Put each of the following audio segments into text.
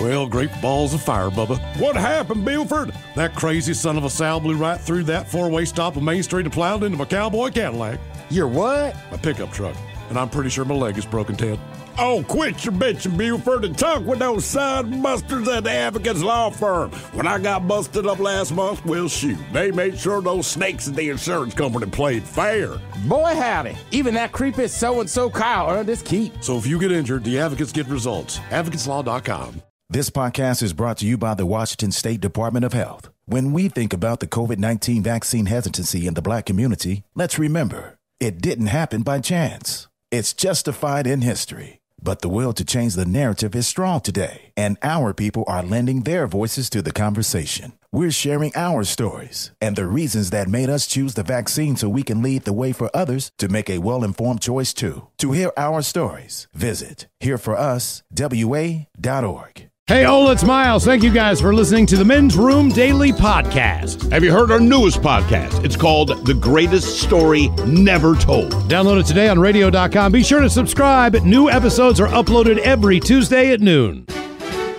Well, great balls of fire, Bubba. What happened, Buford? That crazy son of a Sal blew right through that four-way stop on Main Street and plowed into my cowboy Cadillac. Your what? My pickup truck. And I'm pretty sure my leg is broken, Ted. Oh, quit your bitching, Buford, and talk with those side busters at the Advocates Law Firm. When I got busted up last month, well, shoot, they made sure those snakes at the insurance company played fair. Boy, howdy. Even that creepy so-and-so Kyle earned his keep. So if you get injured, the advocates get results. AdvocatesLaw.com. This podcast is brought to you by the Washington State Department of Health. When we think about the COVID-19 vaccine hesitancy in the Black community, let's remember, it didn't happen by chance. It's justified in history. But the will to change the narrative is strong today, and our people are lending their voices to the conversation. We're sharing our stories and the reasons that made us choose the vaccine so we can lead the way for others to make a well-informed choice too. To hear our stories, visit hereforuswa.org. Hey, it's Miles. Thank you guys for listening to the Men's Room Daily Podcast. Have you heard our newest podcast? It's called The Greatest Story Never Told. Download it today on radio.com. Be sure to subscribe. New episodes are uploaded every Tuesday at noon.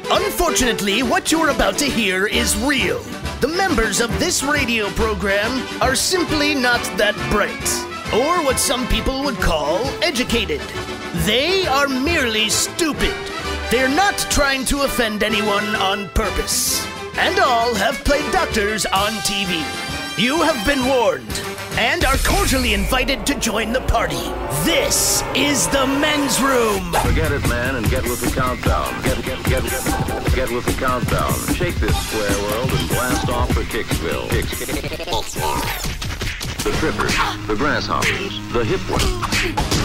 Unfortunately, what you're about to hear is real. The members of this radio program are simply not that bright, or what some people would call educated. They are merely stupid. They're not trying to offend anyone on purpose. And all have played doctors on TV. You have been warned and are cordially invited to join the party. This is the Men's Room. Forget it, man, and get with the countdown. Get with the countdown. Shake this square world and blast off for Kicksville. The trippers, the grasshoppers, the hip ones,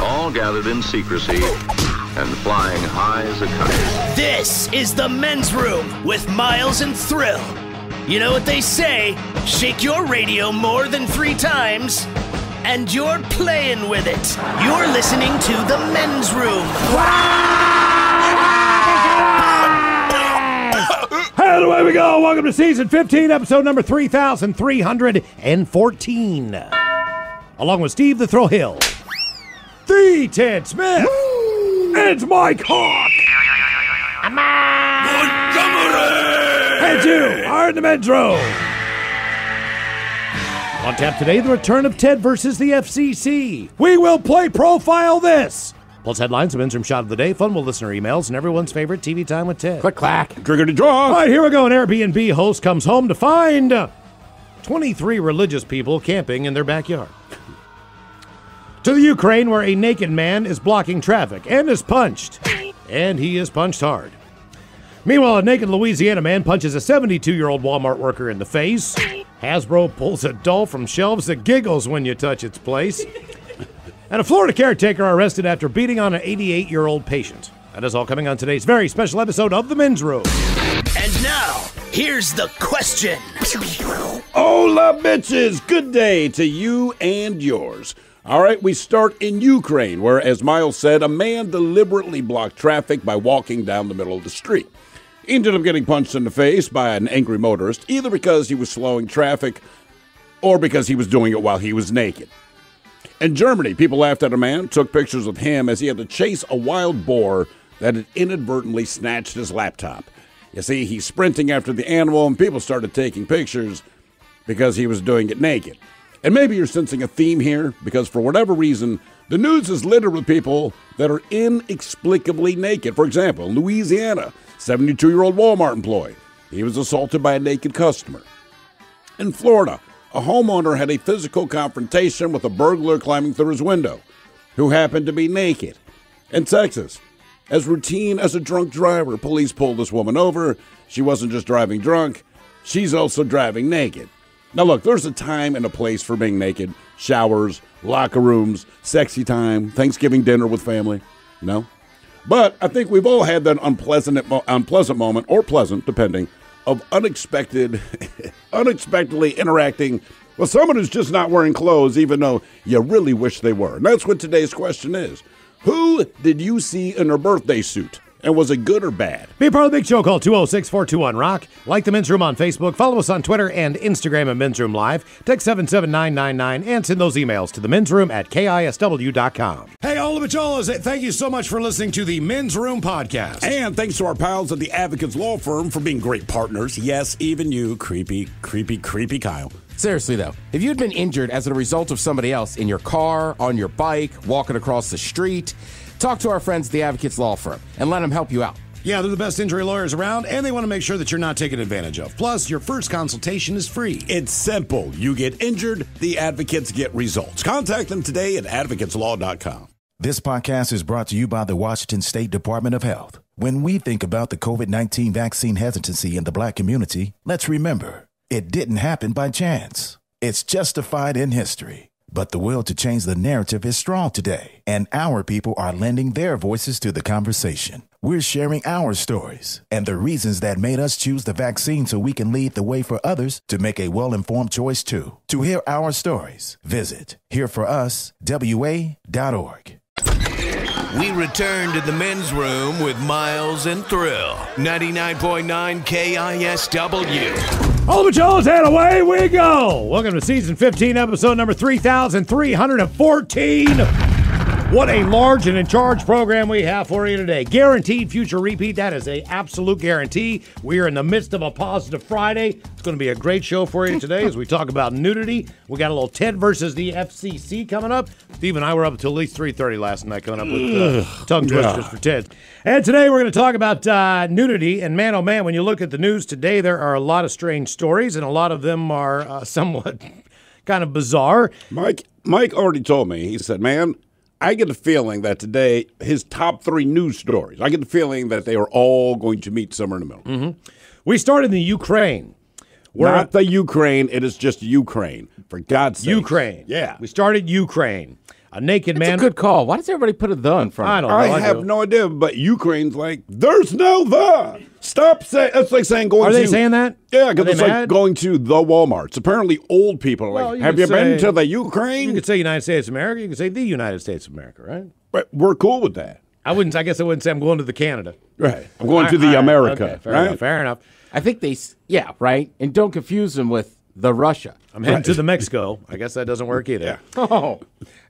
all gathered in secrecy and flying high as a kite. This is the Men's Room with Miles and Thrill. You know what they say, shake your radio more than 3 times, and you're playing with it. You're listening to the Men's Room. And away we go. Welcome to Season 15, Episode number 3,314. Along with Steve the Thrill Hill, the Ted Smith, and Mike Hawk. And you are in the Men's Room. On tap today, the return of Ted versus the FCC. We will play Profile This. Plus headlines, the Men's Room shot of the day, fun with listener emails, and everyone's favorite TV time with Ted. Click, clack. Trigger to draw. All right, here we go. An Airbnb host comes home to find 23 religious people camping in their backyard. To the Ukraine, where a naked man is blocking traffic and is punched. And he is punched hard. Meanwhile, a naked Louisiana man punches a 72-year-old Walmart worker in the face. Hasbro pulls a doll from shelves that giggles when you touch its place. And a Florida caretaker arrested after beating on an 88-year-old patient. That is all coming on today's very special episode of The Men's Room. And now, here's the question. Hola, bitches. Good day to you and yours. All right, we start in Ukraine, where, as Miles said, a man deliberately blocked traffic by walking down the middle of the street. He ended up getting punched in the face by an angry motorist, either because he was slowing traffic or because he was doing it while he was naked. In Germany, people laughed at a man, took pictures of him as he had to chase a wild boar that had inadvertently snatched his laptop. You see, he's sprinting after the animal, and people started taking pictures because he was doing it naked. And maybe you're sensing a theme here, because for whatever reason, the news is littered with people that are inexplicably naked. For example, in Louisiana, 72-year-old Walmart employee. He was assaulted by a naked customer. In Florida, a homeowner had a physical confrontation with a burglar climbing through his window, who happened to be naked. In Texas, as routine as a drunk driver, police pulled this woman over. She wasn't just driving drunk, she's also driving naked. Now look, there's a time and a place for being naked. Showers, locker rooms, sexy time, Thanksgiving dinner with family. No? But I think we've all had that unpleasant moment, or pleasant, depending, of unexpectedly interacting with someone who's just not wearing clothes, even though you really wish they were. And that's what today's question is. Who did you see in her birthday suit? And was it good or bad? Be a part of the big show. Call 206-421-ROCK. Like the Men's Room on Facebook. Follow us on Twitter and Instagram at Men's Room Live. Text 77999 and send those emails to the Men's Room at KISW.com. Hey, all of it, y'all. Thank you so much for listening to the Men's Room podcast. And thanks to our pals at the Advocates Law Firm for being great partners. Yes, even you, creepy Kyle. Seriously, though, if you'd been injured as a result of somebody else in your car, on your bike, walking across the street, talk to our friends at the Advocates Law Firm and let them help you out. Yeah, they're the best injury lawyers around, and they want to make sure that you're not taken advantage of. Plus, your first consultation is free. It's simple. You get injured, the advocates get results. Contact them today at advocateslaw.com. This podcast is brought to you by the Washington State Department of Health. When we think about the COVID-19 vaccine hesitancy in the Black community, let's remember, it didn't happen by chance. It's justified in history. But the will to change the narrative is strong today, and our people are lending their voices to the conversation. We're sharing our stories and the reasons that made us choose the vaccine so we can lead the way for others to make a well-informed choice too. To hear our stories, visit hereforuswa.org. We return to the Men's Room with Miles and Thrill. 99.9 KISW. All the Joes, and away we go. Welcome to season 15, episode number 3,314. What a large and in charge program we have for you today. Guaranteed future repeat. That is an absolute guarantee. We are in the midst of a positive Friday. It's going to be a great show for you today as we talk about nudity. We got a little Ted versus the FCC coming up. Steve and I were up until at least 3:30 last night coming up with tongue twisters for Ted. And today we're going to talk about nudity. And man, oh man, when you look at the news today, there are a lot of strange stories, and a lot of them are somewhat kind of bizarre. Mike already told me. He said, man, I get the feeling that today, his top 3 news stories, I get the feeling that they are all going to meet somewhere in the middle. Mm-hmm. We started in the Ukraine. Not the Ukraine, it is just Ukraine. For God's sake. Ukraine. Yeah. We started Ukraine. A naked man. It's a good call. Why does everybody put a "the" in front of it? I don't know. I have no idea, but Ukraine's like, there's no the. Stop saying, that's like saying going to. Are they saying that? Yeah, because it's mad? like going to the Walmarts. Apparently old people are like, Well, have you been to the Ukraine? You could say United States of America. You could say the United States of America, right? But we're cool with that. I guess I wouldn't say I'm going to the Canada. Right. I'm going to the America, Okay, right? Fair enough. I think yeah, right? And don't confuse them with the Russia. I'm heading to the Mexico. I guess that doesn't work either. Yeah. Oh.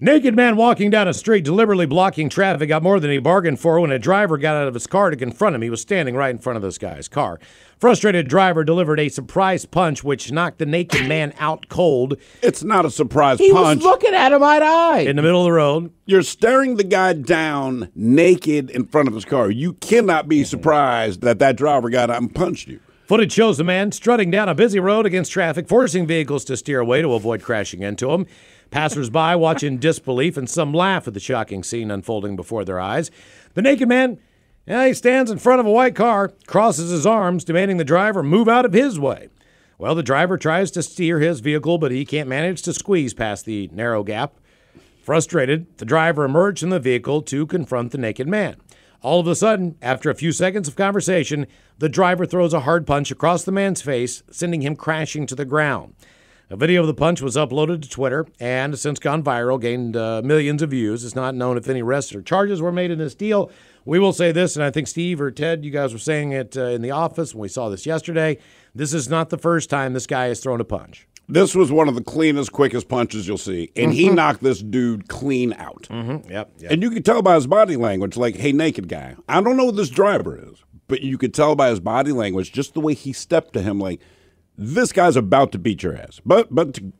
Naked man walking down a street, deliberately blocking traffic, got more than he bargained for when a driver got out of his car to confront him. He was standing right in front of this guy's car. Frustrated driver delivered a surprise punch, which knocked the naked man out cold. It's not a surprise He punch. was looking at him eye to eye. In the middle of the road. You're staring the guy down naked in front of his car. You cannot be surprised that driver got out and punched you. Footage shows the man strutting down a busy road against traffic, forcing vehicles to steer away to avoid crashing into him. Passers-by watch in disbelief, and some laugh at the shocking scene unfolding before their eyes. The naked man, he stands in front of a white car, crosses his arms, demanding the driver move out of his way. Well, the driver tries to steer his vehicle, but he can't manage to squeeze past the narrow gap. Frustrated, the driver emerged from the vehicle to confront the naked man. All of a sudden, after a few seconds of conversation, the driver throws a hard punch across the man's face, sending him crashing to the ground. A video of the punch was uploaded to Twitter and has since gone viral, gained millions of views. It's not known if any arrests or charges were made in this deal. We will say this, and I think Steve or Ted, you guys were saying it in the office when we saw this yesterday. This is not the first time this guy has thrown a punch. This was one of the cleanest, quickest punches you'll see, and he knocked this dude clean out. Mm-hmm. Yep. And you could tell by his body language, like, hey, naked guy, I don't know what this driver is, but you could tell by his body language, just the way he stepped to him, like, this guy's about to beat your ass. But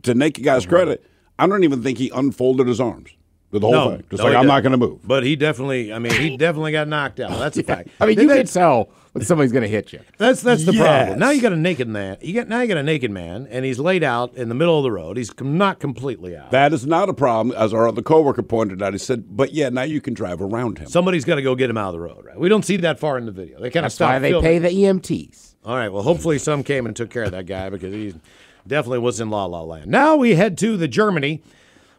to naked guy's credit, I don't even think he unfolded his arms. The whole thing. Just I'm not going to move. But he definitely got knocked out. That's a fact. I mean, you can tell when somebody's going to hit you. That's the problem. Now you got a naked man. Now you got a naked man, and he's laid out in the middle of the road. He's not completely out. That is not a problem, as our other coworker pointed out. He said, but yeah, now you can drive around him. Somebody's got to go get him out of the road, right? We don't see that far in the video. They kind of That's why they pay the EMTs. All right, well, hopefully some came and took care of that guy because he definitely was in La La Land. Now we head to the Germany,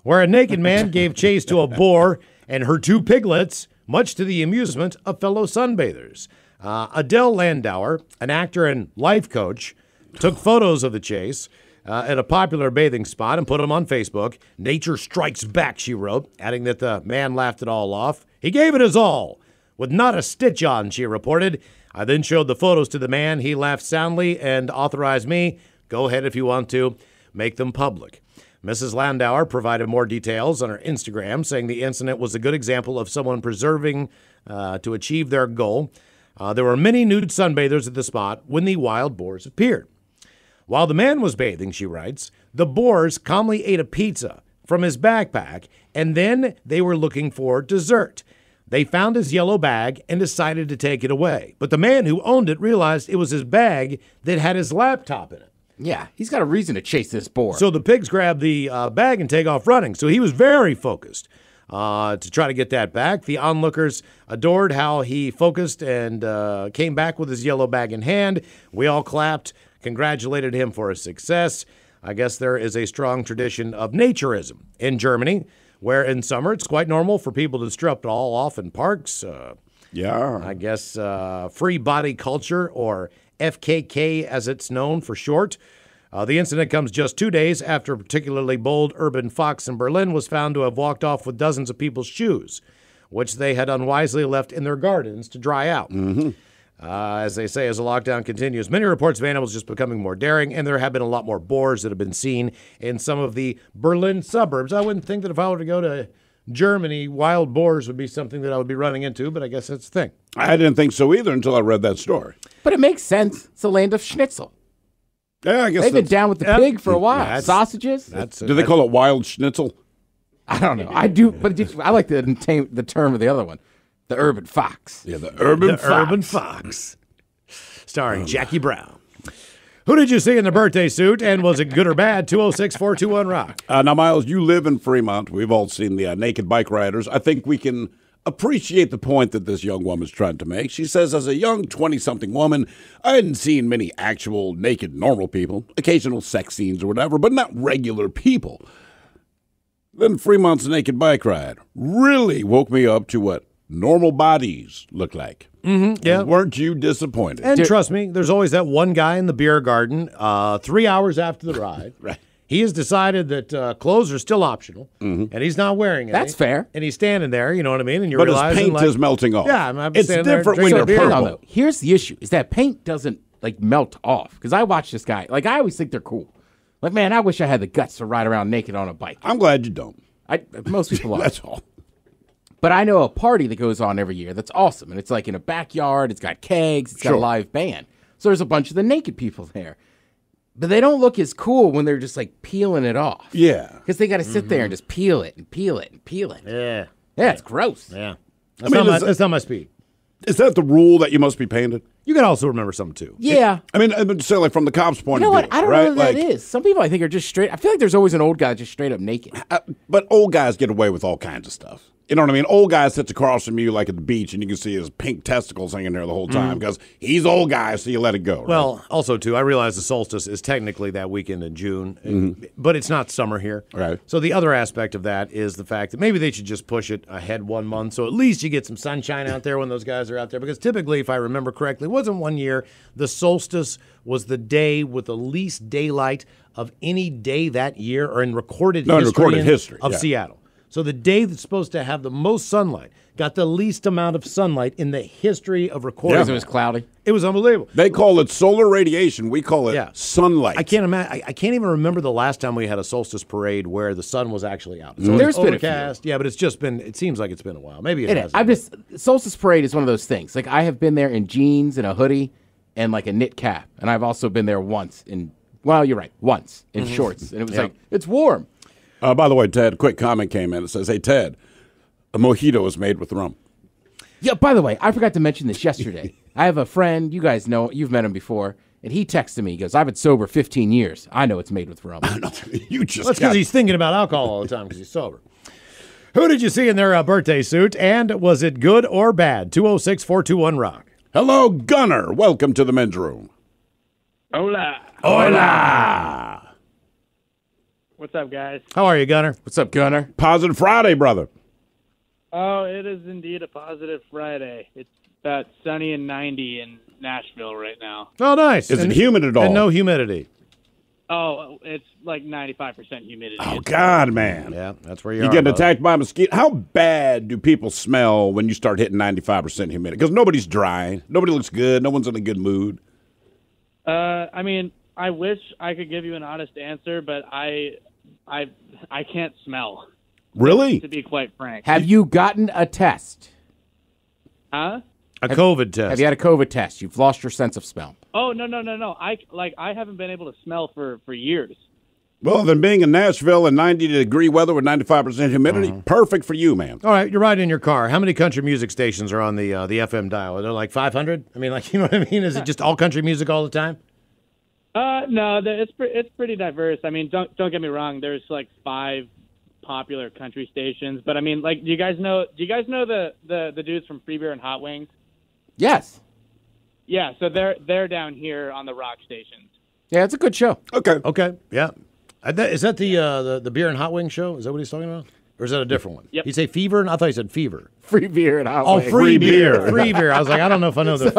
where a naked man gave chase to a boar and her 2 piglets, much to the amusement of fellow sunbathers. Adele Landauer, an actor and life coach, took photos of the chase at a popular bathing spot and put them on Facebook. Nature strikes back, she wrote, adding that the man laughed it all off. He gave it his all. with not a stitch on, she reported. I then showed the photos to the man. He laughed soundly and authorized me, go ahead if you want to, make them public. Mrs. Landauer provided more details on her Instagram, saying the incident was a good example of someone preserving to achieve their goal. There were many nude sunbathers at the spot when the wild boars appeared. While the man was bathing, she writes, the boars calmly ate a pizza from his backpack, and then they were looking for dessert. They found his yellow bag and decided to take it away. But the man who owned it realized it was his bag that had his laptop in it. Yeah, he's got a reason to chase this boar. So the pigs grabbed the bag and take off running. So he was very focused to try to get that back. The onlookers adored how he focused and came back with his yellow bag in hand. We all clapped, congratulated him for his success. I guess there is a strong tradition of naturism in Germany, where in summer it's quite normal for people to strip it all off in parks. I guess free body culture, or FKK as it's known for short. The incident comes just 2 days after a particularly bold urban fox in Berlin was found to have walked off with dozens of people's shoes, which they had unwisely left in their gardens to dry out. As they say, as the lockdown continues, many reports of animals just becoming more daring, and there have been a lot more boars that have been seen in some of the Berlin suburbs. I wouldn't think that if I were to go to Germany, wild boars would be something that I would be running into, but I guess that's the thing. I didn't think so either until I read that story. But it makes sense. It's the land of schnitzel. Yeah, I guess They've been down with the pig for a while. Yeah, Sausages. Do they call it wild schnitzel? I don't know. I do, but I like the term of the other one, the urban fox. Yeah, the urban fox. Urban Fox. Starring Jackie Brown. Who did you see in the birthday suit, and was it good or bad? 206-421-ROCK. Now, Miles, you live in Fremont. We've all seen the naked bike riders. I think we can appreciate the point that this young woman's trying to make. She says, as a young 20-something woman, I hadn't seen many actual naked normal people, occasional sex scenes or whatever, but not regular people. Then Fremont's naked bike ride really woke me up to what normal bodies look like. Yeah. Weren't you disappointed? And trust me, there's always that one guy in the beer garden 3 hours after the ride. Right. He has decided that clothes are still optional, and he's not wearing it. That's fair. And he's standing there, you know what I mean? And you're But his realizing, paint is melting off. Yeah, I'm It's standing there different when drinking you're beer. purple. Though, here's the issue: is that paint doesn't melt off. Because I watch this guy. I always think they're cool. Like, man, I wish I had the guts to ride around naked on a bike. I'm glad you don't. Most people are. That's all. But I know a party that goes on every year that's awesome. And it's like in a backyard. It's got kegs. It's got a live band. So there's a bunch of the naked people there. But they don't look as cool when they're just peeling it off. Yeah. Because they got to sit there and just peel it and peel it and peel it. Yeah. Yeah, it's gross. Yeah. That's not my speed. Is that the rule that you must be painted? You can also remember something, too. Yeah. I mean, say from the cops' point You know of what? view. I don't right? know what that is. Some people I think are just straight. I feel like there's always an old guy just straight up naked. But old guys get away with all kinds of stuff. You know what I mean? Old guy sits across from you like at the beach, and you can see his pink testicles hanging there the whole time because he's old guy, so you let it go. Right? Well, also, too, I realize the solstice is technically that weekend in June, but it's not summer here. Right. So the other aspect of that is the fact that maybe they should just push it ahead 1 month, so at least you get some sunshine out there when those guys are out there. Because typically, if I remember correctly, it wasn't 1 year, the solstice was the day with the least daylight of any day that year or in recorded history of Seattle. So the day that's supposed to have the most sunlight got the least amount of sunlight in the history of recording. Because it was cloudy. It was unbelievable. They call it solar radiation. We call it sunlight. I can't imagine. I can't even remember the last time we had a solstice parade where the sun was actually out. So There's been overcast. Yeah, but it's just been. It seems like it's been a while. Maybe it is. hasn't. Solstice parade is one of those things. Like, I have been there in jeans and a hoodie and a knit cap, and I've also been there once in shorts, and it was it's warm. By the way, Ted, quick comment came in. It says, hey, Ted, a mojito is made with rum. Yeah, by the way, I forgot to mention this yesterday. I have a friend, you guys know, you've met him before, and he texted me. He goes, I've been sober 15 years. I know it's made with rum. You just That's because he's thinking about alcohol all the time because he's sober. Who did you see in their birthday suit, and was it good or bad? 206-421-ROCK. Hello, Gunner. Welcome to the men's room. Hola. Hola. What's up, guys? How are you, Gunner? What's up, Gunner? Positive Friday, brother. Oh, it is indeed a positive Friday. It's about sunny and 90 in Nashville right now. Oh, nice. Is it humid at all? And no humidity. Oh, it's like 95% humidity. Oh, God, man. Yeah, that's where you You are. getting bud. attacked by a mosquito. How bad do people smell when you start hitting 95% humidity? Because nobody's dry. Nobody looks good. No one's in a good mood. I mean, I wish I could give you an honest answer, but I can't smell. Really? To be quite frank. Have you gotten a test? Huh? A COVID test. Have you had a COVID test? You've lost your sense of smell. Oh, no. I haven't been able to smell for years. Well, then being in Nashville in 90-degree weather with 95% humidity, perfect for you, man. All right, you're riding in your car. How many country music stations are on the FM dial? Are there like 500? I mean, like, you know what I mean? Is it just all country music all the time? No, it's pretty diverse. I mean, don't get me wrong. There's like 5 popular country stations, but I mean, like, do you guys know the dudes from Free Beer and Hot Wings? Yes. Yeah, so they're down here on the rock stations. Yeah, it's a good show. Okay. Yeah. Is that the beer and hot wing show? Is that what he's talking about? Or is that a different one? Yep. You say fever? I thought he said fever. Free beer and hot Oh, wings. free beer. Free beer. I was like, I don't know if I know the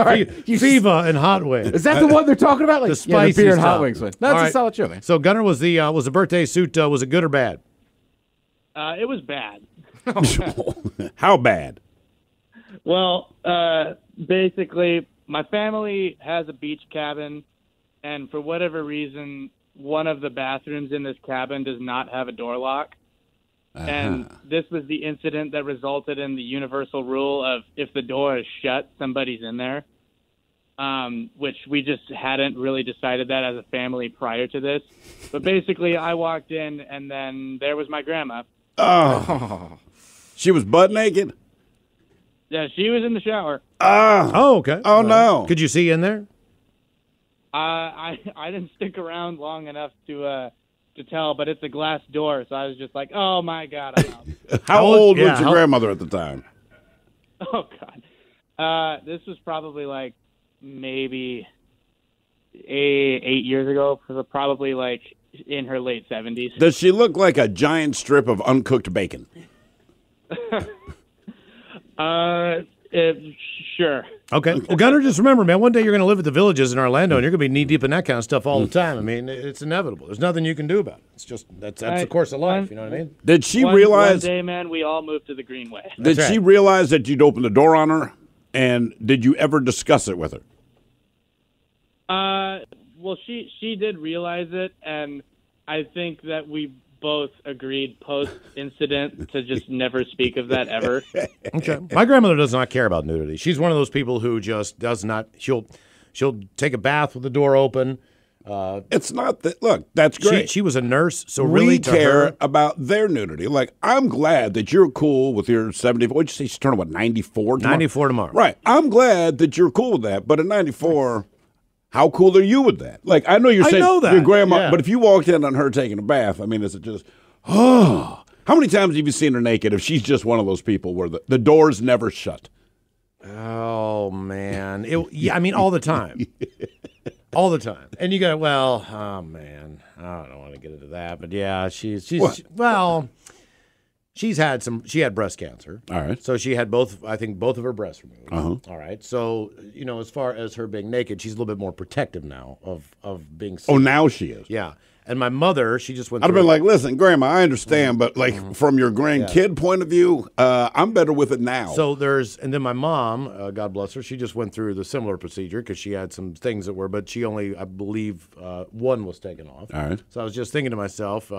fever and hot wing. Is that the one they're talking about? Like The spicy beer and hot stuff. wings one. That's All a right. solid show, man. So Gunner, was the birthday suit, was it good or bad? It was bad. How bad? Well, basically, my family has a beach cabin, and for whatever reason, one of the bathrooms in this cabin does not have a door lock. And this was the incident that resulted in the universal rule of if the door is shut, somebody's in there, which we just hadn't really decided that as a family prior to this. But basically, I walked in, and then there was my grandma. Oh. She was butt naked? Yeah, she was in the shower. Oh, okay. Oh, no. Could you see in there? I didn't stick around long enough to tell, but it's a glass door, so I was just like, oh my God, I'm out. How old was your grandmother at the time? Oh God, this was probably like maybe 8 years ago, so probably like in her late 70s. Does she look like a giant strip of uncooked bacon? Sure. Okay. Well, Gunner, just remember, man, one day you're going to live at the Villages in Orlando, and you're going to be knee-deep in that kind of stuff all the time. I mean, it's inevitable. There's nothing you can do about it. It's just, that's the course of life, you know what I mean? Did she One realize... day, man, we all moved to the Greenway. Did she realize that you'd open the door on her? And did you ever discuss it with her? Well, she did realize it, and I think that we both agreed post-incident to just never speak of that ever. Okay. My grandmother does not care about nudity. She's one of those people who just does not. She'll take a bath with the door open. It's not that. Look, that's great. She was a nurse, so really we to care her, about their nudity. Like, I'm glad that you're cool with your 70. What'd you say? She's turning, what, 94 tomorrow? 94 tomorrow. Right. I'm glad that you're cool with that. But at 94, how cool are you with that? Like, I know you're saying your grandma, yeah. but if you walked in on her taking a bath, I mean, is it just, oh. How many times have you seen her naked if she's just one of those people where the door's never shut? Oh, man. I mean, all the time. All the time. And you go, well, oh, man. I don't want to get into that. But, yeah, she had breast cancer. All right. So she had both of her breasts removed. Uh-huh. All right. So, as far as her being naked, she's a little bit more protective now of being sick. Oh, now she is. Yeah. And my mother, she just went I'd have through been like, listen, Grandma, I understand, but like from your grandkid point of view, I'm better with it now. So and then my mom, God bless her, she just went through the similar procedure because she had some things that were, but she only, I believe, one was taken off. All right. So I was just thinking to myself,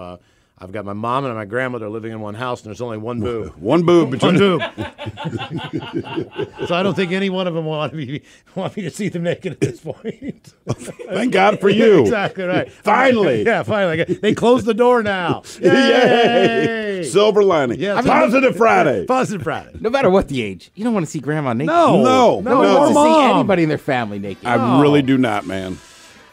I've got my mom and my grandmother living in one house, and there's only one boob. One boob between one boob. So I don't think any one of them want me to see them naked at this point. Thank God for you. Exactly right. Finally. Yeah, finally. They closed the door now. Yay! Silver lining. Yeah, Positive Friday. Positive Friday. No matter what the age, you don't want to see grandma naked. No. No one wants to see Mom. anybody in their family naked. I really do not, man.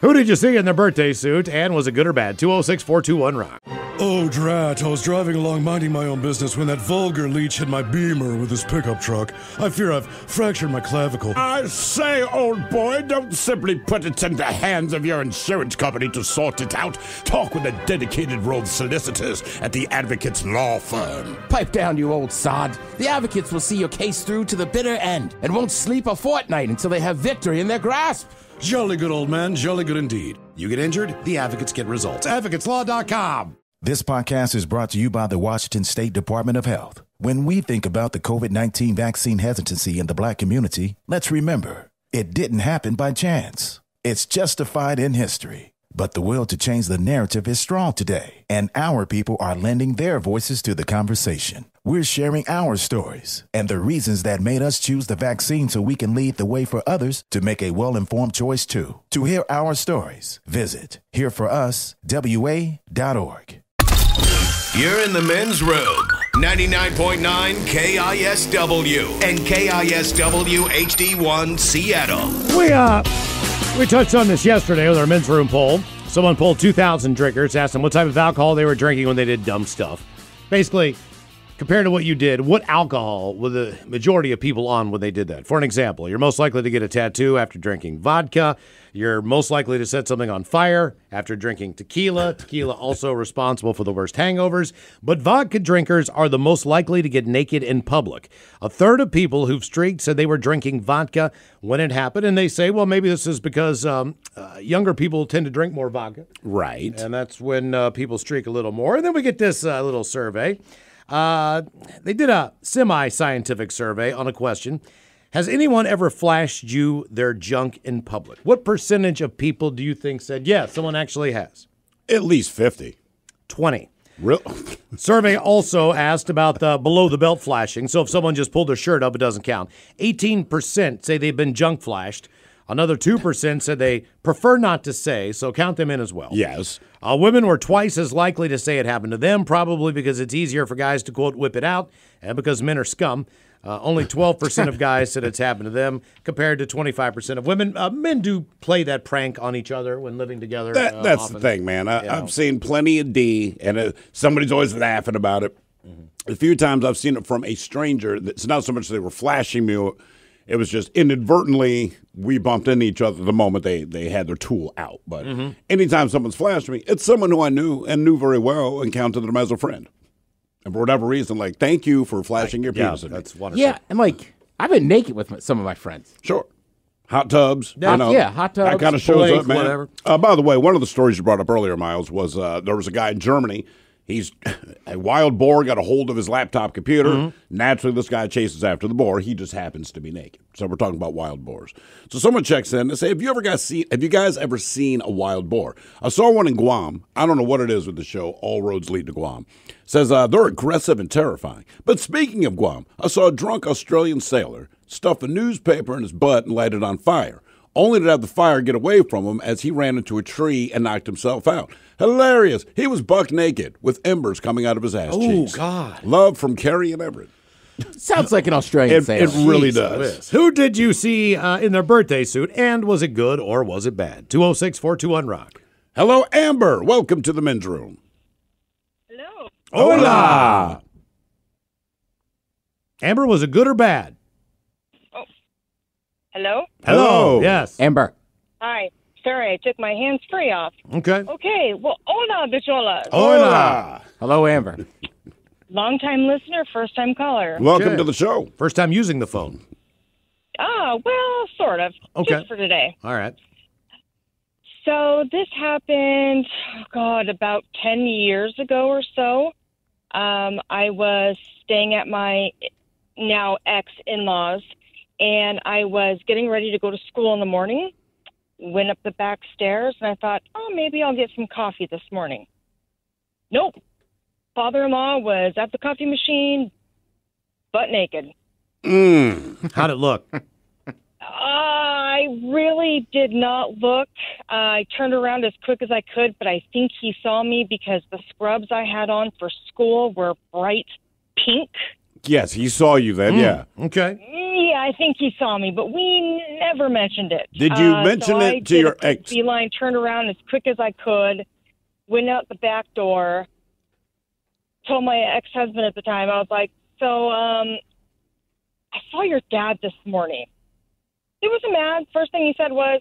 Who did you see in their birthday suit, and was it good or bad? 206-421-ROCK. Oh, drat. I was driving along minding my own business when that vulgar leech hit my Beamer with his pickup truck. I fear I've fractured my clavicle. I say, old boy, don't simply put it in the hands of your insurance company to sort it out. Talk with the dedicated row of solicitors at the Advocates Law Firm. Pipe down, you old sod. The advocates will see your case through to the bitter end and won't sleep a fortnight until they have victory in their grasp. Jolly good, old man. Jolly good indeed. You get injured, the advocates get results. AdvocatesLaw.com. This podcast is brought to you by the Washington State Department of Health. When we think about the COVID-19 vaccine hesitancy in the Black community, let's remember, it didn't happen by chance. It's justified in history. But the will to change the narrative is strong today, and our people are lending their voices to the conversation. We're sharing our stories and the reasons that made us choose the vaccine so we can lead the way for others to make a well-informed choice too. To hear our stories, visit hereforuswa.org. You're in the men's room. 99.9 KISW and KISW HD1 Seattle. We touched on this yesterday with our men's room poll. Someone polled 2,000 drinkers, asked them what type of alcohol they were drinking when they did dumb stuff. Basically, compared to what you did, what alcohol were the majority of people on when they did that? For an example, you're most likely to get a tattoo after drinking vodka. You're most likely to set something on fire after drinking tequila. Tequila also responsible for the worst hangovers. But vodka drinkers are the most likely to get naked in public. A third of people who've streaked said they were drinking vodka when it happened. And they say, well, maybe this is because younger people tend to drink more vodka. Right. And that's when people streak a little more. And then we get this little survey. They did a semi-scientific survey on a question. Has anyone ever flashed you their junk in public? What percentage of people do you think said, yeah, someone actually has? At least 50. 20. Real? Survey also asked about the below-the-belt flashing. So if someone just pulled their shirt up, it doesn't count. 18% say they've been junk flashed. Another 2% said they prefer not to say, so count them in as well. Yes. Women were twice as likely to say it happened to them, probably because it's easier for guys to, quote, whip it out, and because men are scum. Only 12% of guys said it's happened to them, compared to 25% of women. Men do play that prank on each other when living together. That's often. the thing, man. I've seen plenty of D, and somebody's always laughing about it. Mm-hmm. A few times I've seen it from a stranger. It's not so much they were flashing me. It was just inadvertently we bumped into each other the moment they had their tool out. But anytime someone's flashed me, it's someone who I knew and knew very well and counted them as a friend. And for whatever reason, like, thank you for flashing your penis at me. That's wonderful. Yeah, and like, I've been naked with some of my friends. Sure. Hot tubs. Yeah, hot tubs. That kind of shows up, man. Whatever. By the way, one of the stories you brought up earlier, Miles, was there was a guy in Germany. He's a wild boar got a hold of his laptop computer. Mm-hmm. Naturally, this guy chases after the boar. He just happens to be naked. So we're talking about wild boars. So someone checks in and say, have you guys ever seen a wild boar? I saw one in Guam. I don't know what it is with the show. All roads lead to Guam. Says they're aggressive and terrifying. But speaking of Guam, I saw a drunk Australian sailor stuff a newspaper in his butt and light it on fire, only to have the fire get away from him as he ran into a tree and knocked himself out. Hilarious. He was buck naked with embers coming out of his ass cheeks. Oh, God. Love from Carrie and Everett. Sounds like an Australian sailor. It really does. Who did you see in their birthday suit, and was it good or was it bad? 206-421-ROCK. Hello, Amber. Welcome to the men's room. Hello. Hola. Amber, was it good or bad? Oh. Hello? Hello. Yes. Amber. Hi. Sorry, I took my hands free off. Okay. Okay. Well, hola, bicholas. Hola. Hello, Amber. Long-time listener, first-time caller. Welcome to the show. First time using the phone. Well, sort of. Okay. Just for today. All right. So this happened, about 10 years ago or so. I was staying at my now ex-in-laws, and I was getting ready to go to school in the morning. Went up the back stairs, and I thought, maybe I'll get some coffee this morning. Nope. Father-in-law was at the coffee machine, butt naked. How'd it look? I really did not look. I turned around as quick as I could, but I think he saw me because the scrubs I had on for school were bright pink. Yes, he saw you then, yeah. Okay. Yeah, I think he saw me, but we never mentioned it. Did you mention it to your ex? Beeline, turned around as quick as I could, went out the back door, told my ex-husband at the time, I was like, so I saw your dad this morning. He wasn't mad. First thing he said was,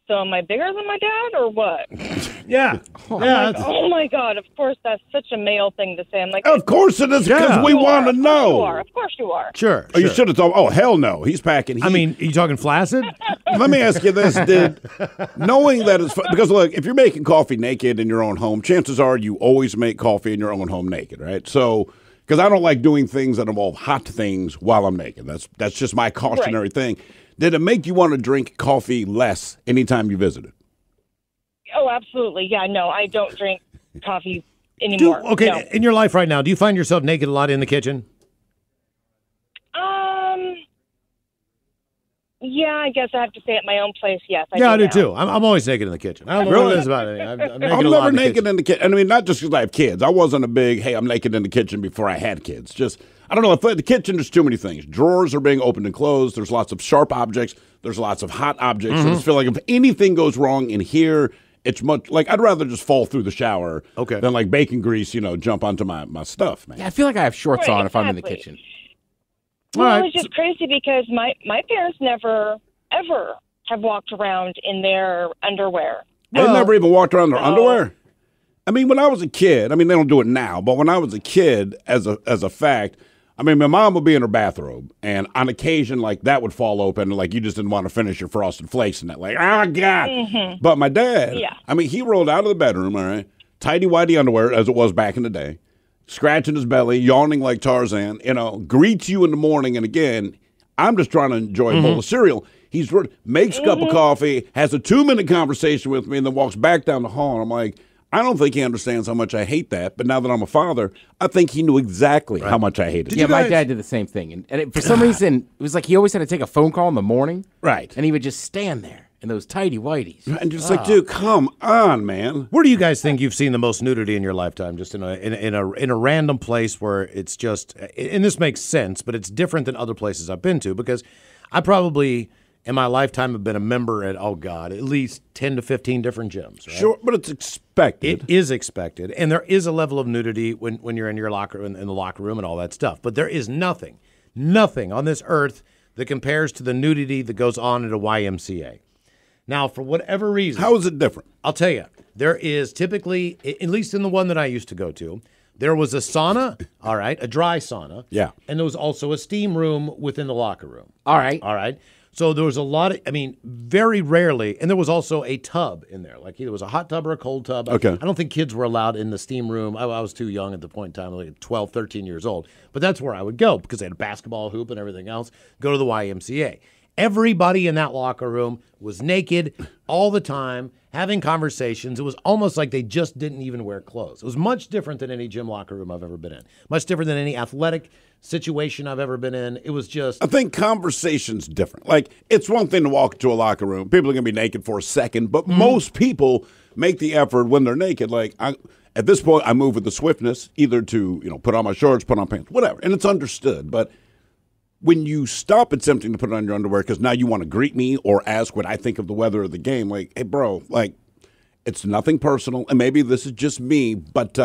so am I bigger than my dad or what? Yeah. Like, oh, my God. Of course, that's such a male thing to say. I'm like, of course it is, because we want to know. You are. Of course you are. Sure. Oh, you should have told. Oh, hell no. He's packing heat. I mean, are you talking flaccid? Let me ask you this, knowing that it's because look, if you're making coffee naked in your own home, chances are you always make coffee in your own home naked, right? So, because I don't like doing things that involve hot things while I'm naked. That's just my cautionary thing. Did it make you want to drink coffee less anytime you visited? Oh, absolutely. Yeah, no, I don't drink coffee anymore. No. In your life right now, do you find yourself naked a lot in the kitchen? Yeah, I guess I have to say at my own place, yes. I do too. I'm always naked in the kitchen. I don't know what it is about it. I'm never naked in the kitchen. I mean, not just because I have kids. I wasn't a big, hey, I'm naked in the kitchen before I had kids. Just, I don't know. If the kitchen, there's too many things. Drawers are being opened and closed. There's lots of sharp objects. There's lots of hot objects. I just feel like if anything goes wrong in here, it's much like I'd rather just fall through the shower than like bacon grease, jump onto my stuff, man. Yeah, I feel like I have shorts on if I'm in the kitchen. Well, it's just crazy because my parents never, ever have walked around in their underwear. They never even walked around in their underwear? I mean, when I was a kid, I mean, they don't do it now, but when I was a kid, as a fact, I mean, my mom would be in her bathrobe, and on occasion, like, that would fall open, like, you just didn't want to finish your Frosted Flakes and that, like, oh, God. But my dad, I mean, he rolled out of the bedroom, all right, tighty-whitey underwear, as it was back in the day, scratching his belly, yawning like Tarzan, greets you in the morning, and again, I'm just trying to enjoy a bowl of cereal. He's makes a cup of coffee, has a 2-minute conversation with me, and then walks back down the hall, and I'm like, I don't think he understands how much I hate that, but now that I'm a father, I think he knew exactly how much I hated it. Yeah, my dad did the same thing, and for some reason, it was like he always had to take a phone call in the morning. Right. And he would just stand there in those tighty-whities. And just like, dude, come on, man. Where do you guys think you've seen the most nudity in your lifetime? Just in a random place where it's just, and this makes sense, but it's different than other places I've been to, because I probably in my lifetime have been a member at, at least 10 to 15 different gyms. Right? Sure, but it's expected. It is expected, and there is a level of nudity when you're in your locker in the locker room and all that stuff. But there is nothing on this earth that compares to the nudity that goes on at a YMCA. Now, for whatever reason, how is it different? I'll tell you. There is typically, at least in the one that I used to go to, there was a sauna, all right, a dry sauna. Yeah. And there was also a steam room within the locker room. All right. So there was a lot of, very rarely, and there was also a tub in there. Like either was a hot tub or a cold tub. Okay. I don't think kids were allowed in the steam room. I was too young at the point in time, like 12, 13 years old. But that's where I would go because they had a basketball hoop and everything else. Go to the YMCA. Everybody in that locker room was naked all the time, having conversations. It was almost like they just didn't even wear clothes. It was much different than any gym locker room I've ever been in. Much different than any athletic situation I've ever been in. It was just... I think conversation's different. Like, it's one thing to walk into a locker room. People are going to be naked for a second, but most people make the effort when they're naked. Like, at this point, I move with the swiftness, either to, put on my shorts, put on pants, whatever. And it's understood, but... when you stop attempting to put on your underwear because now you want to greet me or ask what I think of the weather of the game, like, hey, bro, like, it's nothing personal, and maybe this is just me, but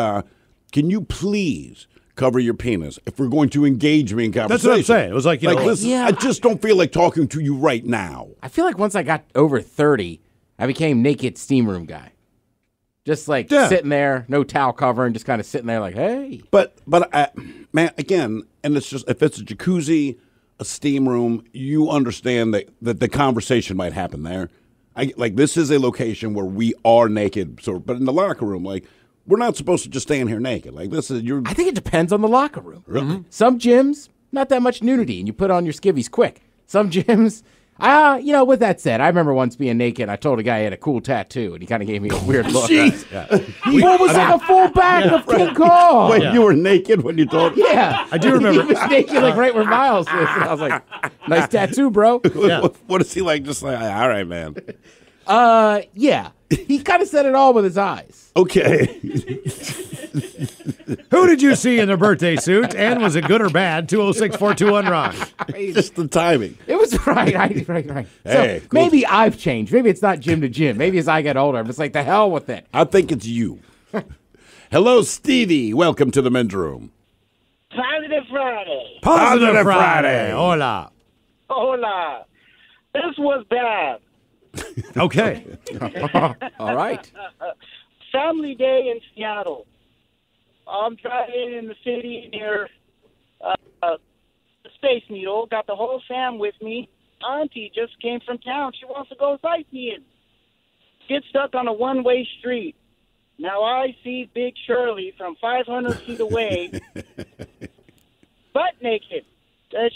can you please cover your penis if we're going to engage me in conversation? That's what I'm saying. It was like, listen, I just don't feel like talking to you right now. I feel like once I got over 30, I became naked steam room guy. Just sitting there, no towel covering, just kind of sitting there like, hey. But man, again, and it's just, if it's a jacuzzi, a steam room, you understand that the conversation might happen there. This is a location where we are naked. So, but in the locker room, we're not supposed to just stand here naked. Like, this is I think it depends on the locker room. Really? Mm-hmm. Some gyms, not that much nudity, and you put on your skivvies quick. Some gyms, with that said, I remember once being naked. I told a guy he had a cool tattoo, and he kind of gave me a weird look. What was like a full back of King Kong? Wait, you were naked when you told him? Yeah. I do remember. He was naked right where Miles is. And I was like, nice tattoo, bro. Yeah. What is he like? Just like, all right, man. Yeah. He kind of said it all with his eyes. Okay. Who did you see in their birthday suit, and was it good or bad? 206-421-ROCK. Just the timing. It was right. Right. Hey, so maybe I've changed. Maybe it's not gym to gym. Maybe as I get older, I'm just like, the hell with it. I think it's you. Hello, Stevie. Welcome to the men's room. Positive Friday. Positive Friday. Hola. Hola. This was bad. Okay. All right. Family Day in Seattle. I'm driving in the city near the Space Needle. Got the whole fam with me. Auntie just came from town. She wants to go sightseeing. Get stuck on a one-way street. Now I see Big Shirley from 500 feet away, butt naked.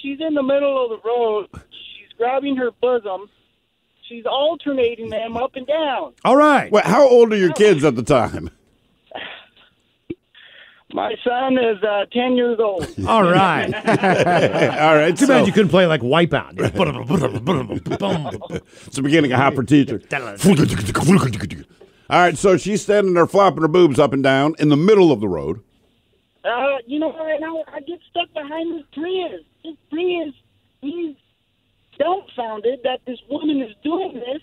She's in the middle of the road. She's grabbing her bosom. She's alternating them up and down. All right. Well, how old are your kids at the time? My son is 10 years old. All right. All right. Too bad you couldn't play like Wipeout. It's the beginning of Hopper Teacher. All right, so she's standing there flopping her boobs up and down in the middle of the road. Right now I get stuck behind this Prius. This Prius, he's dumbfounded that this woman is doing this,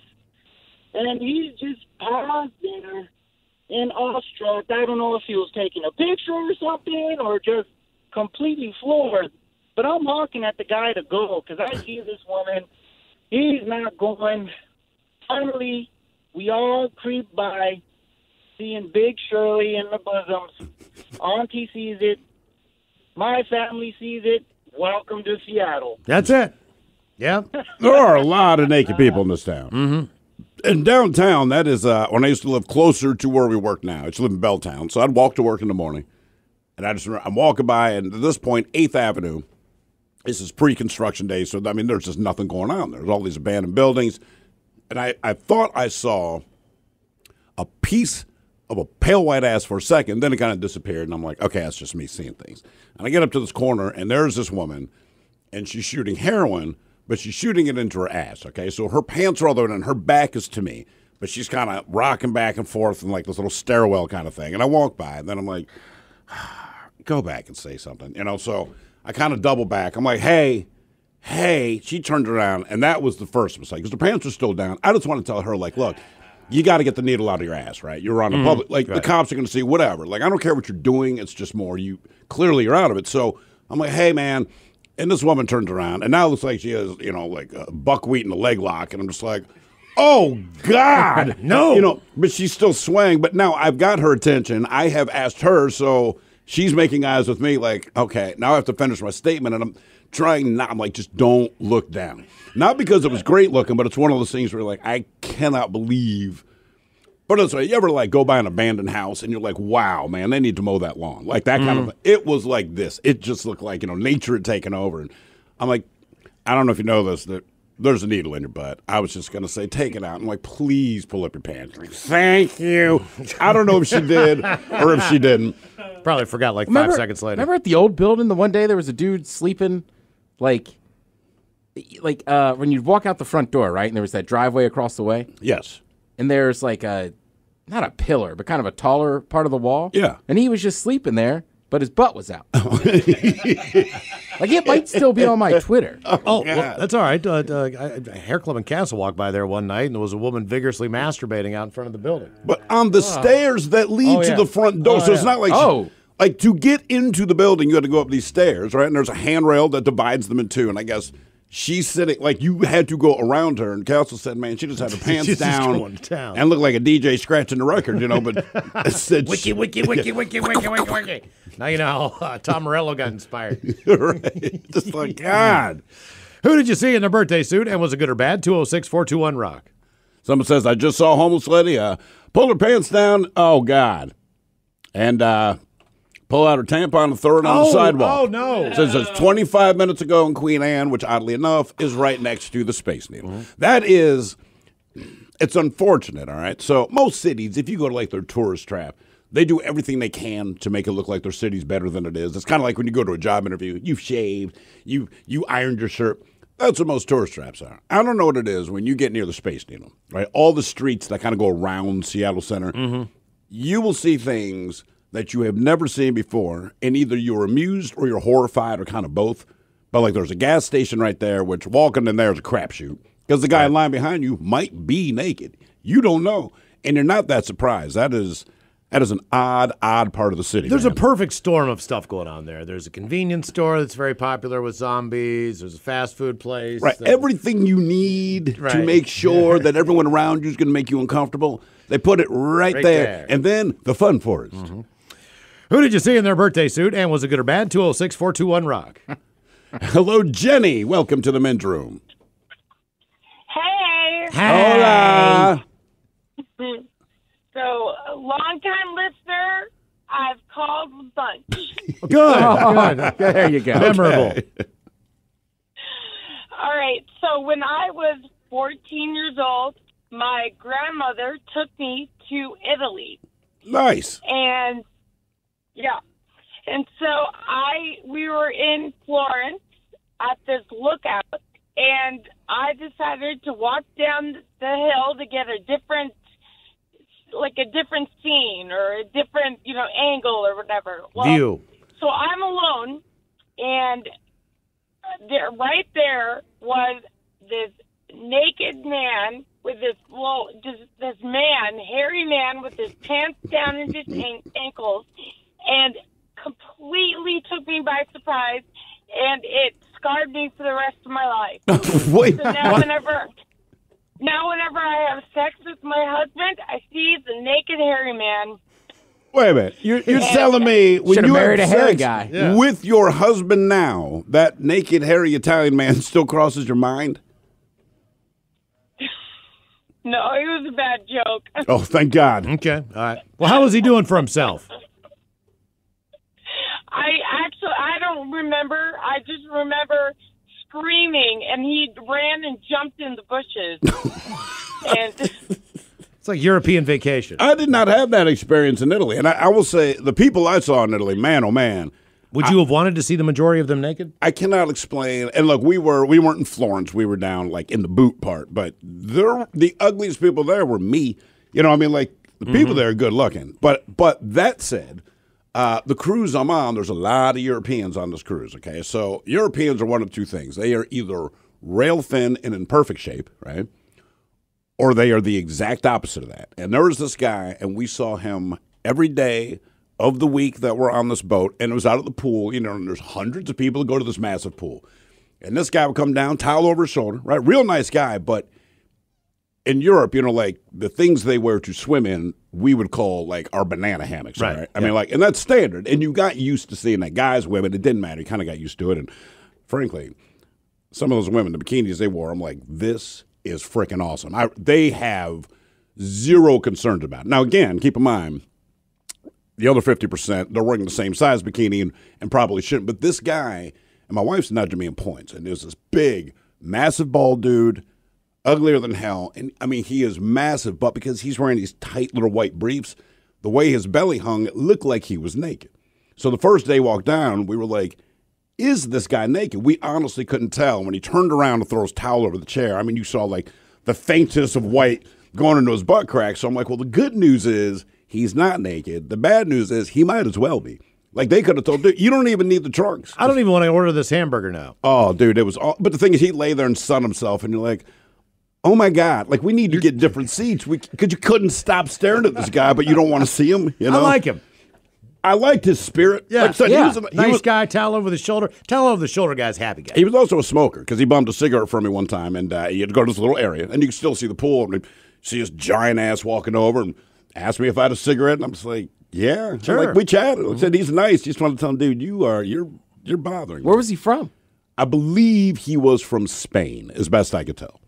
and he's just paused there and awestruck. I don't know if he was taking a picture or something or just completely floored. But I'm honking at the guy to go because I see this woman. He's not going. Finally, we all creep by, seeing Big Shirley in the bosoms. Auntie sees it. My family sees it. Welcome to Seattle. That's it. Yeah. There are a lot of naked people in this town. Mm-hmm. In downtown, that is when I used to live closer to where we work now. I used to live in Belltown, so I'd walk to work in the morning. And I'm walking by, and at this point, 8th Avenue, this is pre-construction days, so, I mean, there's just nothing going on. There's all these abandoned buildings. And I thought I saw a piece of a pale white ass for a second, then it kind of disappeared, and I'm like, okay, that's just me seeing things. And I get up to this corner, and there's this woman, and she's shooting heroin, but she's shooting it into her ass, okay? So her pants are all the way down, her back is to me, but she's kind of rocking back and forth in like this little stairwell kind of thing. And I walk by, and then I'm like, go back and say something, so I kind of double back. I'm like, hey, she turned around, and that was the first mistake, because the pants are still down. I just want to tell her, like, look, you got to get the needle out of your ass, right? You're on the public. Like, the cops are going to see whatever. Like, I don't care what you're doing. It's just more clearly you're out of it. So I'm like, hey, man. And this woman turns around, and now it looks like she has, like a buckwheat in the leg lock. And I'm just like, oh, God. No. But she's still swaying. But now I've got her attention. I have asked her, so she's making eyes with me like, okay, now I have to finish my statement. And I'm trying not, I'm like, just don't look down. Not because it was great looking, but it's one of those things where like, I cannot believe. But it's like, you ever like go by an abandoned house and you're like, wow, man, they need to mow that lawn. Like that kind of thing. It was like this. It just looked like, nature had taken over. And I'm like, I don't know if you know this, that there's a needle in your butt. I was just going to say, take it out. I'm like, please pull up your pants. Like, thank you. I don't know if she did or if she didn't. Probably forgot like 5 seconds later. Remember at the old building the one day there was a dude sleeping like when you'd walk out the front door, right? And there was that driveway across the way. Yes. And there's like not a pillar, but kind of a taller part of the wall. Yeah. And he was just sleeping there, but his butt was out. Like it might still be on my Twitter. Oh, well, that's all right. Hair Club in Castle walked by there one night, and there was a woman vigorously masturbating out in front of the building. But on the stairs that lead to the front door. So it's not like like to get into the building, you had to go up these stairs, right? And there's a handrail that divides them in two. And I guess she's sitting, like you had to go around her. And Castle said, man, she just had her pants down and looked like a DJ scratching the record, But it said, wiki. Now you know how Tom Morello got inspired. Right. Just like, God. Who did you see in their birthday suit, and was it good or bad? 206-421-ROCK. Someone says, I just saw a homeless lady pull her pants down. Oh, God. And pull out her tampon and throw it on the sidewalk. Oh, no. It says it's 25 minutes ago in Queen Anne, which oddly enough is right next to the Space Needle. Mm-hmm. That is, it's unfortunate, all right? So most cities, if you go to like their tourist trap, they do everything they can to make it look like their city's better than it is. It's kind of like when you go to a job interview, you've shaved, you ironed your shirt. That's what most tourist traps are. I don't know what it is when you get near the Space Needle, right? All the streets that kind of go around Seattle Center, you will see things that you have never seen before, and either you're amused or you're horrified or kind of both. But like there's a gas station right there, which walking in there is a crapshoot because the guy in line behind you might be naked. You don't know, and you're not that surprised. That is That is an odd part of the city. There's man. a perfect storm of stuff going on there. There's a convenience store that's very popular with zombies. There's a fast food place. Right. Everything you need to make sure that everyone around you is going to make you uncomfortable, they put it right there. And then the fun forest. Mm-hmm. Who did you see in their birthday suit, and was it good or bad? 206-421-ROCK. Hello, Jenny. Welcome to the men's room. Hey. Hola. So, a long-time listener, I've called a bunch. Good. There you go. Memorable. All right. So, when I was 14 years old, my grandmother took me to Italy. Nice. And, yeah. And so, we were in Florence at this lookout, and I decided to walk down the hill to get a different scene or a different, angle or whatever. View. So I'm alone, and right there was this naked man with this hairy man with his pants down in his ankles, and completely took me by surprise, and it scarred me for the rest of my life. Wait. So now whenever I have sex with my husband, I see the naked hairy man. Wait a minute. You're telling me when you married have a hairy sex guy with your husband now, that naked hairy Italian man still crosses your mind? No, it was a bad joke. Oh, thank God. Okay. All right. Well, how was he doing for himself? I don't remember. I just remember screaming, and he ran and jumped in the bushes. And it's like European vacation. I did not have that experience in Italy, and I will say the people I saw in Italy, man, oh man. Would you have wanted to see the majority of them naked? I cannot explain. And look, we weren't in Florence. We were down like in the boot part, but the ugliest people there were me. The people there are good looking. But that said, the cruise I'm on, there's a lot of Europeans on this cruise, okay? So Europeans are one of two things. They are either rail thin and in perfect shape, right? Or they are the exact opposite of that. And there was this guy, and we saw him every day of the week that we're on this boat, and it was out at the pool, and there's hundreds of people that go to this massive pool. And this guy would come down, towel over his shoulder, right? Real nice guy, but in Europe, the things they wear to swim in, we would call like our banana hammocks, right? I mean, and that's standard. And you got used to seeing that. Guys, women, it didn't matter. You kind of got used to it. And frankly, some of those women, the bikinis they wore, I'm like, this is freaking awesome. They have zero concerns about it. Now, again, keep in mind, the other 50%, they're wearing the same size bikini and probably shouldn't. But this guy, and my wife's nudging me in points, and there's this big, massive bald dude, uglier than hell. And, I mean, he is massive, but because he's wearing these tight little white briefs, the way his belly hung, it looked like he was naked. So the first day he walked down, we were like, is this guy naked? We honestly couldn't tell. When he turned around to throw his towel over the chair, I mean, you saw, like, the faintest of white going into his butt crack. So I'm like, well, the good news is he's not naked. The bad news is he might as well be. Like, they could have told, dude, you don't even need the trunks. I don't even want to order this hamburger now. Oh, dude, it was all. But the thing is, he lay there and sunned himself, and you're like, oh, my God. Like, we need to get different seats. Because you couldn't stop staring at this guy, but you don't want to see him. I like him. I liked his spirit. Yeah, like I said, he was guy, towel over the shoulder. Towel over the shoulder guy's happy guy. He was also a smoker because he bummed a cigarette from me one time, and he had to go to this little area, and you could still see the pool, and you see his giant ass walking over and asked me if I had a cigarette, and I'm just like, yeah. Sure. Like, we chatted. I said, he's nice. Just wanted to tell him, dude, you're bothering me. Where was he from? I believe he was from Spain, as best I could tell.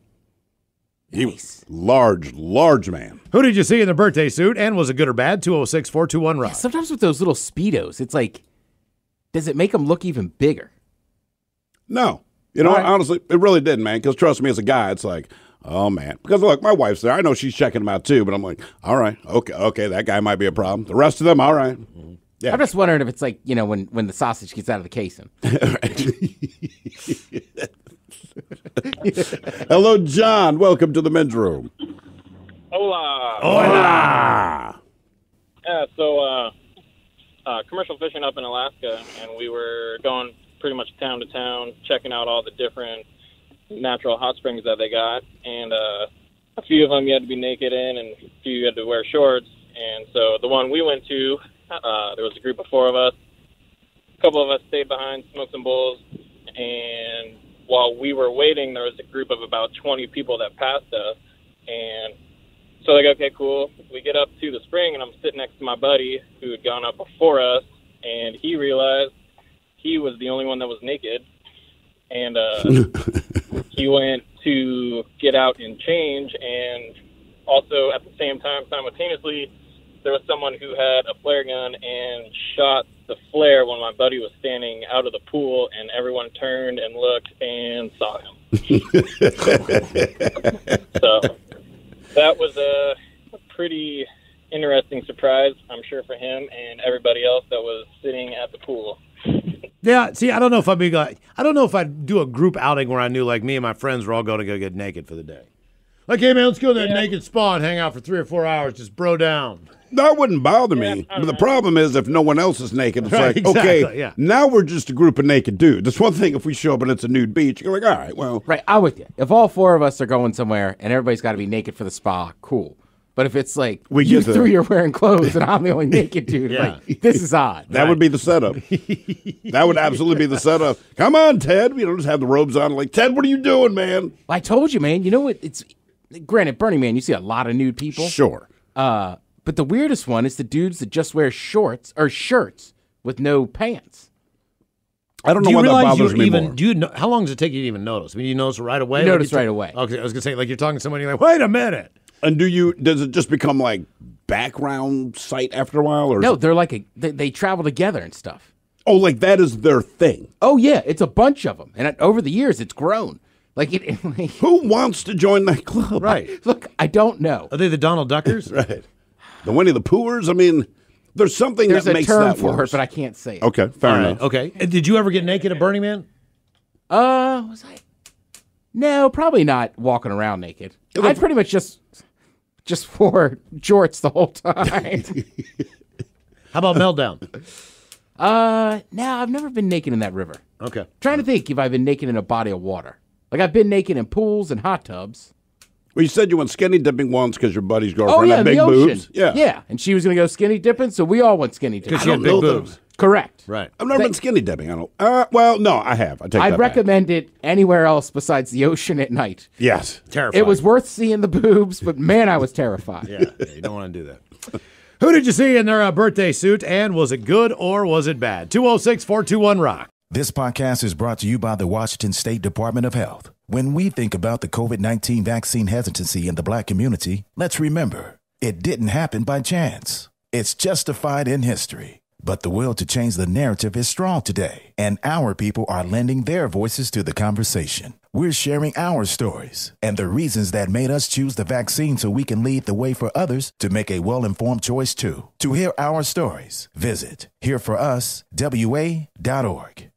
He was large man. Who did you see in the birthday suit, and was it good or bad? 206-421-ROCK. Sometimes with those little Speedos, it's like, does it make them look even bigger? No. Honestly, it really didn't, man, because trust me, as a guy, it's like, oh, man. Because, look, my wife's there. I know she's checking them out, too, but I'm like, all right, okay, that guy might be a problem. The rest of them, all right. Yeah. I'm just wondering if it's like, when the sausage gets out of the casing. Hello, John. Welcome to the men's room. Hola. Hola. Yeah, so commercial fishing up in Alaska, and we were going pretty much town to town, checking out all the different natural hot springs that they got, and a few of them you had to be naked in, and a few you had to wear shorts, And so the one we went to, there was a group of 4 of us. A couple of us stayed behind, smoked some bowls, and while we were waiting, there was a group of about 20 people that passed us. And so like, okay, cool. We get up to the spring, and I'm sitting next to my buddy who had gone up before us, and he realized he was the only one that was naked. And he went to get out and change, and also at the same time, simultaneously, there was someone who had a flare gun and shot the flare when my buddy was standing out of the pool, and everyone turned and looked and saw him. So that was a pretty interesting surprise, I'm sure, for him and everybody else that was sitting at the pool. Yeah, see, I don't know if I'd do a group outing where I knew, like, me and my friends were all going to go get naked for the day. Like, hey, man, let's go to that naked spa and hang out for 3 or 4 hours, just bro down. That wouldn't bother me. But the problem is if no one else is naked, it's like, exactly, okay, now we're just a group of naked dudes. It's one thing if we show up and it's a nude beach. You're like, all right, well. Right, I'm with you. If all 4 of us are going somewhere and everybody's got to be naked for the spa, cool. But if it's like you 3 are wearing clothes and I'm the only naked dude, like, this is odd. That would be the setup. That would absolutely be the setup. Come on, Ted. You know, just have the robes on. Like, Ted, what are you doing, man? I told you, man. You know what? It's granted, Burning Man, you see a lot of nude people. Sure. But the weirdest one is the dudes that just wear shorts or shirts with no pants. I don't know why that bothers me more. Do you know, how long does it take you to even notice? I mean, you notice right away? You notice right away. Okay, I was going to say, like, you're talking to somebody, you're like, wait a minute. And does it just become like background sight after a while? Or no, they're like they travel together and stuff. Oh, like that is their thing. Oh yeah, it's a bunch of them, and over the years it's grown. Like who wants to join that club? Right. Look, I don't know. Are they the Donald Duckers? Right. The Winnie the Poohers? I mean, there's something that makes that There's a term for worse. it, but I can't say it. Okay, fair enough. Okay. And did you ever get naked at Burning Man? Was I? No, probably not walking around naked. I pretty much just wore jorts the whole time. How about Meltdown? No, I've never been naked in that river. Okay. Trying to think if I've been naked in a body of water. Like I've been naked in pools and hot tubs. Well, you said you went skinny dipping once because your buddy's girlfriend yeah, had big the ocean. boobs. Yeah. Yeah, and she was going to go skinny dipping, so we all went skinny dipping. Because she had big boobs. Correct. Right. I've never been skinny dipping. I don't. Well, no, I have. I'd recommend it anywhere else besides the ocean at night. Yes. Terrifying. It was worth seeing the boobs, but man, I was terrified. Yeah, you don't want to do that. Who did you see in their birthday suit, and was it good or was it bad? 206-421-ROCK. This podcast is brought to you by the Washington State Department of Health. When we think about the COVID-19 vaccine hesitancy in the Black community, let's remember, it didn't happen by chance. It's justified in history. But the will to change the narrative is strong today, and our people are lending their voices to the conversation. We're sharing our stories and the reasons that made us choose the vaccine so we can lead the way for others to make a well-informed choice too. To hear our stories, visit hereforuswa.org.